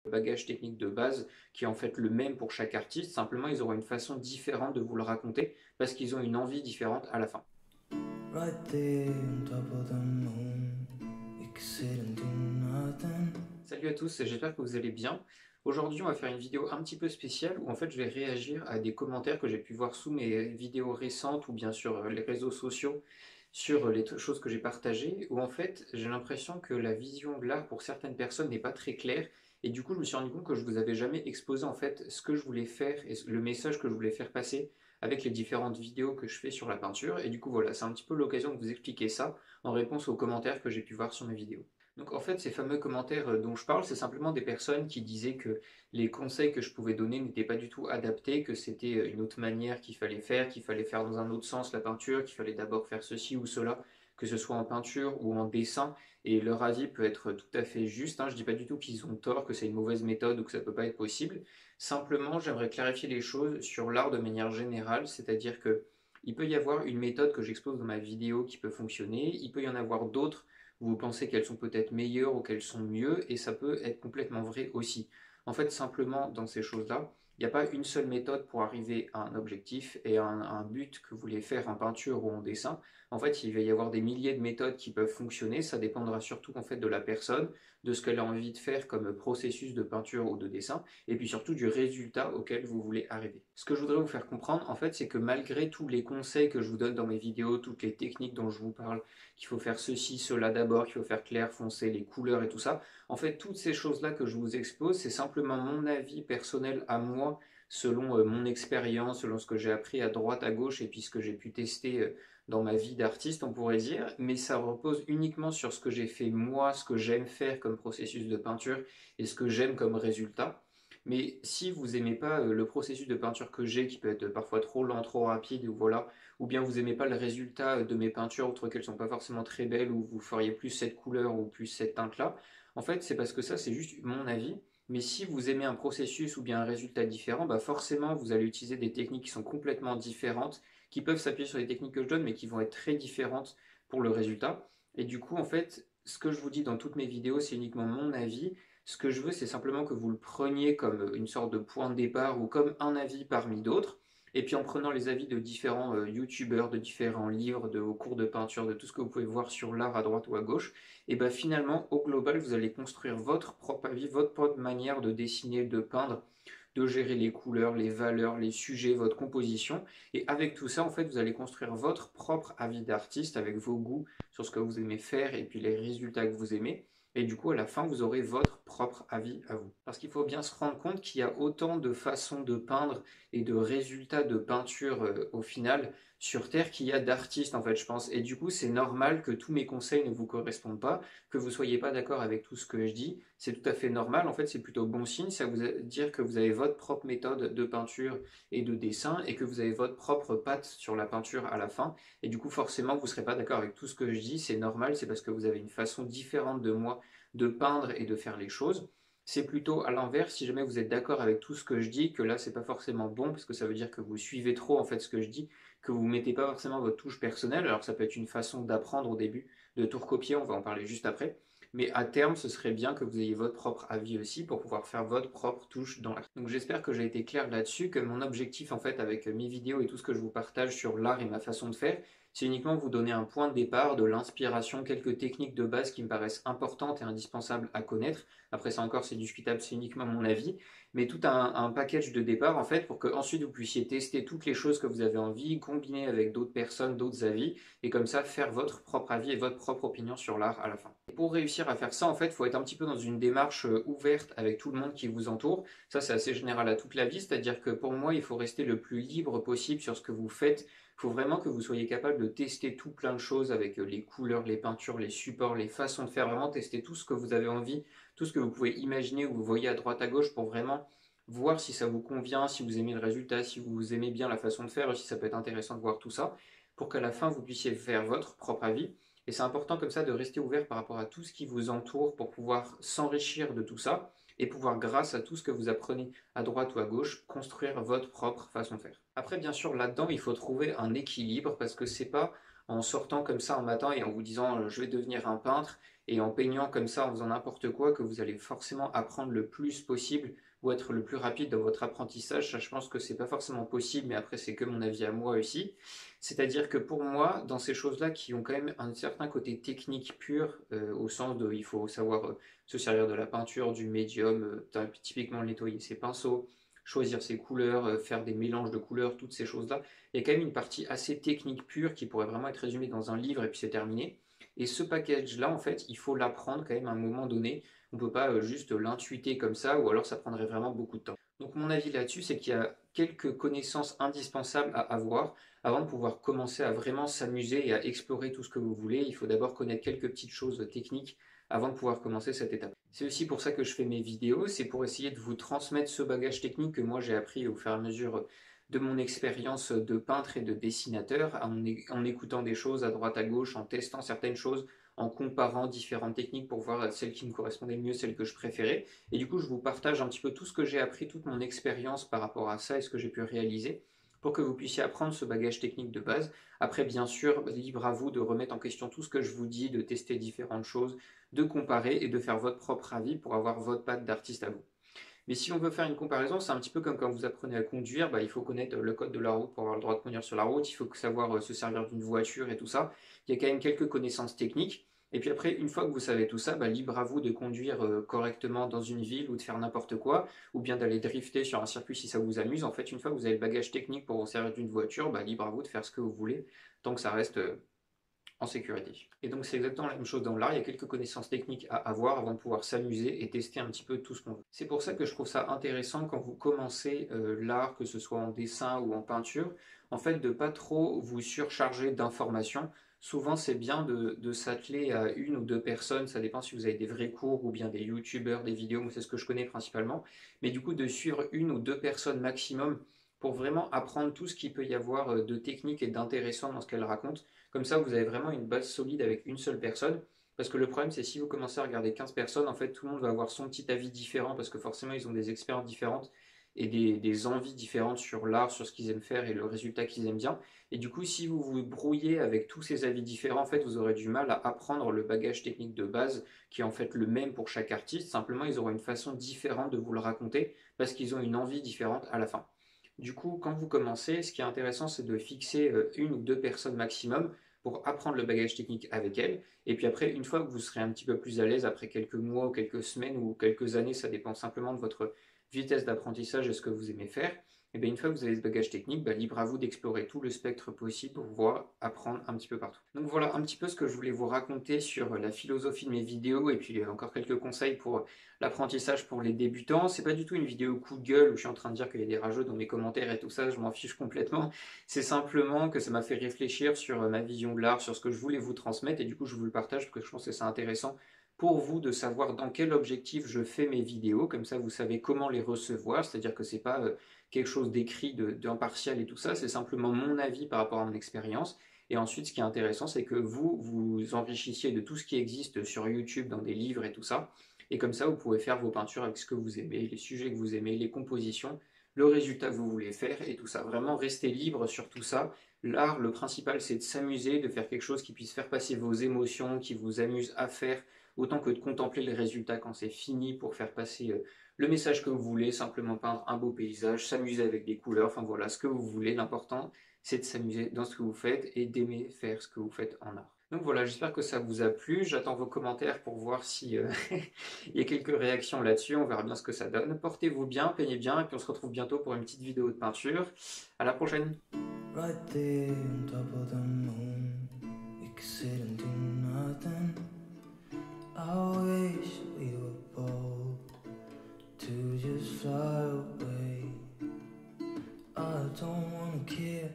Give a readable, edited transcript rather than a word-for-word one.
bagage technique de base qui est en fait le même pour chaque artiste, simplement ils auront une façon différente de vous le raconter parce qu'ils ont une envie différente à la fin. Right there on top of the moon, you can sit and do nothing. Salut à tous, j'espère que vous allez bien. Aujourd'hui on va faire une vidéo un petit peu spéciale où en fait je vais réagir à des commentaires que j'ai pu voir sous mes vidéos récentes ou bien sur les réseaux sociaux sur les choses que j'ai partagées, où en fait j'ai l'impression que la vision de l'art pour certaines personnes n'est pas très claire, et du coup je me suis rendu compte que je vous avais jamais exposé en fait ce que je voulais faire et le message que je voulais faire passer avec les différentes vidéos que je fais sur la peinture, et du coup voilà, c'est un petit peu l'occasion de vous expliquer ça en réponse aux commentaires que j'ai pu voir sur mes vidéos. Donc en fait ces fameux commentaires dont je parle, c'est simplement des personnes qui disaient que les conseils que je pouvais donner n'étaient pas du tout adaptés, que c'était une autre manière qu'il fallait faire dans un autre sens la peinture, qu'il fallait d'abord faire ceci ou cela, que ce soit en peinture ou en dessin, et leur avis peut être tout à fait juste, hein. Je ne dis pas du tout qu'ils ont tort, que c'est une mauvaise méthode ou que ça ne peut pas être possible. Simplement, j'aimerais clarifier les choses sur l'art de manière générale, c'est-à-dire que il peut y avoir une méthode que j'expose dans ma vidéo qui peut fonctionner, il peut y en avoir d'autres où vous pensez qu'elles sont peut-être meilleures ou qu'elles sont mieux, et ça peut être complètement vrai aussi. En fait, simplement, dans ces choses-là, il n'y a pas une seule méthode pour arriver à un objectif et à un but que vous voulez faire en peinture ou en dessin. En fait, il va y avoir des milliers de méthodes qui peuvent fonctionner. Ça dépendra surtout en fait de la personne, de ce qu'elle a envie de faire comme processus de peinture ou de dessin, et puis surtout du résultat auquel vous voulez arriver. Ce que je voudrais vous faire comprendre, en fait, c'est que malgré tous les conseils que je vous donne dans mes vidéos, toutes les techniques dont je vous parle, qu'il faut faire ceci, cela d'abord, qu'il faut faire clair, foncé, les couleurs et tout ça, en fait, toutes ces choses-là que je vous expose, c'est simplement mon avis personnel à moi, selon mon expérience, selon ce que j'ai appris à droite, à gauche, et puis ce que j'ai pu tester dans ma vie d'artiste, on pourrait dire, mais ça repose uniquement sur ce que j'ai fait moi, ce que j'aime faire comme processus de peinture, et ce que j'aime comme résultat. Mais si vous aimez pas le processus de peinture que j'ai, qui peut être parfois trop lent, trop rapide, ou voilà, ou bien vous aimez pas le résultat de mes peintures, outre qu'elles sont pas forcément très belles, ou vous feriez plus cette couleur ou plus cette teinte-là, en fait, c'est parce que ça, c'est juste mon avis. Mais si vous aimez un processus ou bien un résultat différent, bah forcément, vous allez utiliser des techniques qui sont complètement différentes, qui peuvent s'appuyer sur les techniques que je donne, mais qui vont être très différentes pour le résultat. Et du coup, en fait, ce que je vous dis dans toutes mes vidéos, c'est uniquement mon avis. Ce que je veux, c'est simplement que vous le preniez comme une sorte de point de départ ou comme un avis parmi d'autres. Et puis en prenant les avis de différents youtubeurs, de différents livres, de vos cours de peinture, de tout ce que vous pouvez voir sur l'art à droite ou à gauche, et bien finalement, au global, vous allez construire votre propre avis, votre propre manière de dessiner, de peindre, de gérer les couleurs, les valeurs, les sujets, votre composition. Et avec tout ça, en fait, vous allez construire votre propre avis d'artiste avec vos goûts sur ce que vous aimez faire et puis les résultats que vous aimez. Et du coup, à la fin, vous aurez votre propre avis à vous. Parce qu'il faut bien se rendre compte qu'il y a autant de façons de peindre et de résultats de peinture au final sur Terre qu'il y a d'artistes, en fait, je pense. Et du coup, c'est normal que tous mes conseils ne vous correspondent pas, que vous ne soyez pas d'accord avec tout ce que je dis. C'est tout à fait normal. En fait, c'est plutôt bon signe. Ça veut dire que vous avez votre propre méthode de peinture et de dessin et que vous avez votre propre patte sur la peinture à la fin. Et du coup, forcément, vous ne serez pas d'accord avec tout ce que je dis. C'est normal. C'est parce que vous avez une façon différente de moi de peindre et de faire les choses. C'est plutôt à l'inverse, si jamais vous êtes d'accord avec tout ce que je dis, que là c'est pas forcément bon, parce que ça veut dire que vous suivez trop en fait ce que je dis, que vous mettez pas forcément votre touche personnelle, alors ça peut être une façon d'apprendre au début, de tout recopier, on va en parler juste après, mais à terme ce serait bien que vous ayez votre propre avis aussi pour pouvoir faire votre propre touche dans l'art. Donc j'espère que j'ai été clair là-dessus, que mon objectif en fait avec mes vidéos et tout ce que je vous partage sur l'art et ma façon de faire, c'est uniquement vous donner un point de départ, de l'inspiration, quelques techniques de base qui me paraissent importantes et indispensables à connaître. Après ça encore c'est discutable, c'est uniquement mon avis, mais tout un package de départ en fait pour que ensuite vous puissiez tester toutes les choses que vous avez envie, combiner avec d'autres personnes, d'autres avis, et comme ça faire votre propre avis et votre propre opinion sur l'art à la fin. Et pour réussir à faire ça, en fait, il faut être un petit peu dans une démarche ouverte avec tout le monde qui vous entoure. Ça, c'est assez général à toute la vie, c'est-à-dire que pour moi, il faut rester le plus libre possible sur ce que vous faites. Il faut vraiment que vous soyez capable de tester tout plein de choses avec les couleurs, les peintures, les supports, les façons de faire, vraiment tester tout ce que vous avez envie, tout ce que vous pouvez imaginer ou vous voyez à droite à gauche pour vraiment voir si ça vous convient, si vous aimez le résultat, si vous aimez bien la façon de faire, si ça peut être intéressant de voir tout ça, pour qu'à la fin vous puissiez faire votre propre avis. Et c'est important comme ça de rester ouvert par rapport à tout ce qui vous entoure pour pouvoir s'enrichir de tout ça et pouvoir, grâce à tout ce que vous apprenez à droite ou à gauche, construire votre propre façon de faire. Après, bien sûr, là-dedans, il faut trouver un équilibre parce que c'est pas en sortant comme ça un matin et en vous disant je vais devenir un peintre et en peignant comme ça, en faisant n'importe quoi, que vous allez forcément apprendre le plus possible ou être le plus rapide dans votre apprentissage. Ça, je pense que c'est pas forcément possible, mais après, c'est que mon avis à moi aussi. C'est-à-dire que pour moi, dans ces choses-là qui ont quand même un certain côté technique pur, au sens de il faut savoir se servir de la peinture, du médium, typiquement nettoyer ses pinceaux, choisir ses couleurs, faire des mélanges de couleurs, toutes ces choses-là. Il y a quand même une partie assez technique pure qui pourrait vraiment être résumée dans un livre et puis c'est terminé. Et ce package-là, en fait, il faut l'apprendre quand même à un moment donné. On ne peut pas juste l'intuiter comme ça, ou alors ça prendrait vraiment beaucoup de temps. Donc mon avis là-dessus, c'est qu'il y a quelques connaissances indispensables à avoir avant de pouvoir commencer à vraiment s'amuser et à explorer tout ce que vous voulez. Il faut d'abord connaître quelques petites choses techniques avant de pouvoir commencer cette étape. C'est aussi pour ça que je fais mes vidéos, c'est pour essayer de vous transmettre ce bagage technique que moi j'ai appris au fur et à mesure de mon expérience de peintre et de dessinateur, en écoutant des choses à droite à gauche, en testant certaines choses, en comparant différentes techniques pour voir celles qui me correspondaient le mieux, celles que je préférais. Et du coup, je vous partage un petit peu tout ce que j'ai appris, toute mon expérience par rapport à ça et ce que j'ai pu réaliser pour que vous puissiez apprendre ce bagage technique de base. Après, bien sûr, libre à vous de remettre en question tout ce que je vous dis, de tester différentes choses, de comparer et de faire votre propre avis pour avoir votre patte d'artiste à vous. Mais si on veut faire une comparaison, c'est un petit peu comme quand vous apprenez à conduire, il faut connaître le code de la route pour avoir le droit de conduire sur la route, il faut savoir se servir d'une voiture et tout ça. Il y a quand même quelques connaissances techniques. Et puis après, une fois que vous savez tout ça, libre à vous de conduire correctement dans une ville ou de faire n'importe quoi, ou bien d'aller drifter sur un circuit si ça vous amuse. En fait, une fois que vous avez le bagage technique pour vous servir d'une voiture, libre à vous de faire ce que vous voulez, tant que ça reste en sécurité. Et donc c'est exactement la même chose dans l'art, il y a quelques connaissances techniques à avoir avant de pouvoir s'amuser et tester un petit peu tout ce qu'on veut. C'est pour ça que je trouve ça intéressant quand vous commencez l'art, que ce soit en dessin ou en peinture, en fait de pas trop vous surcharger d'informations. Souvent c'est bien de s'atteler à une ou deux personnes, ça dépend si vous avez des vrais cours ou bien des youtubeurs, des vidéos, moi c'est ce que je connais principalement, mais du coup de suivre une ou deux personnes maximum pour vraiment apprendre tout ce qu'il peut y avoir de technique et d'intéressant dans ce qu'elles racontent. Comme ça, vous avez vraiment une base solide avec une seule personne. Parce que le problème, c'est si vous commencez à regarder 15 personnes, en fait, tout le monde va avoir son petit avis différent parce que forcément, ils ont des expériences différentes et des envies différentes sur l'art, sur ce qu'ils aiment faire et le résultat qu'ils aiment bien. Et du coup, si vous vous brouillez avec tous ces avis différents, en fait, vous aurez du mal à apprendre le bagage technique de base qui est en fait le même pour chaque artiste. Simplement, ils auront une façon différente de vous le raconter parce qu'ils ont une envie différente à la fin. Du coup, quand vous commencez, ce qui est intéressant, c'est de fixer une ou deux personnes maximum pour apprendre le bagage technique avec elles. Et puis après, une fois que vous serez un petit peu plus à l'aise, après quelques mois ou quelques semaines ou quelques années, ça dépend simplement de votre vitesse d'apprentissage et ce que vous aimez faire, et bien une fois que vous avez ce bagage technique, libre à vous d'explorer tout le spectre possible pour pouvoir apprendre un petit peu partout. Donc voilà un petit peu ce que je voulais vous raconter sur la philosophie de mes vidéos et puis encore quelques conseils pour l'apprentissage pour les débutants. C'est pas du tout une vidéo coup de gueule où je suis en train de dire qu'il y a des rageux dans mes commentaires et tout ça, je m'en fiche complètement. C'est simplement que ça m'a fait réfléchir sur ma vision de l'art, sur ce que je voulais vous transmettre et du coup je vous le partage parce que je pense que c'est intéressant pour vous de savoir dans quel objectif je fais mes vidéos, comme ça vous savez comment les recevoir, c'est-à-dire que c'est pas quelque chose d'écrit, d'impartial et tout ça, c'est simplement mon avis par rapport à mon expérience. Et ensuite, ce qui est intéressant, c'est que vous enrichissiez de tout ce qui existe sur YouTube, dans des livres et tout ça. Et comme ça, vous pouvez faire vos peintures avec ce que vous aimez, les sujets que vous aimez, les compositions, le résultat que vous voulez faire et tout ça. Vraiment, restez libre sur tout ça. L'art, le principal, c'est de s'amuser, de faire quelque chose qui puisse faire passer vos émotions, qui vous amuse à faire, autant que de contempler le résultat quand c'est fini pour faire passer le message que vous voulez, simplement peindre un beau paysage, s'amuser avec des couleurs, enfin voilà, ce que vous voulez. L'important, c'est de s'amuser dans ce que vous faites et d'aimer faire ce que vous faites en art. Donc voilà, j'espère que ça vous a plu. J'attends vos commentaires pour voir si il y a quelques réactions là-dessus. On verra bien ce que ça donne. Portez-vous bien, peignez bien, et puis on se retrouve bientôt pour une petite vidéo de peinture. À la prochaine. Right there on top of the moon, we could sit and do nothing. I wish we were bold to just fly away. I don't wanna care.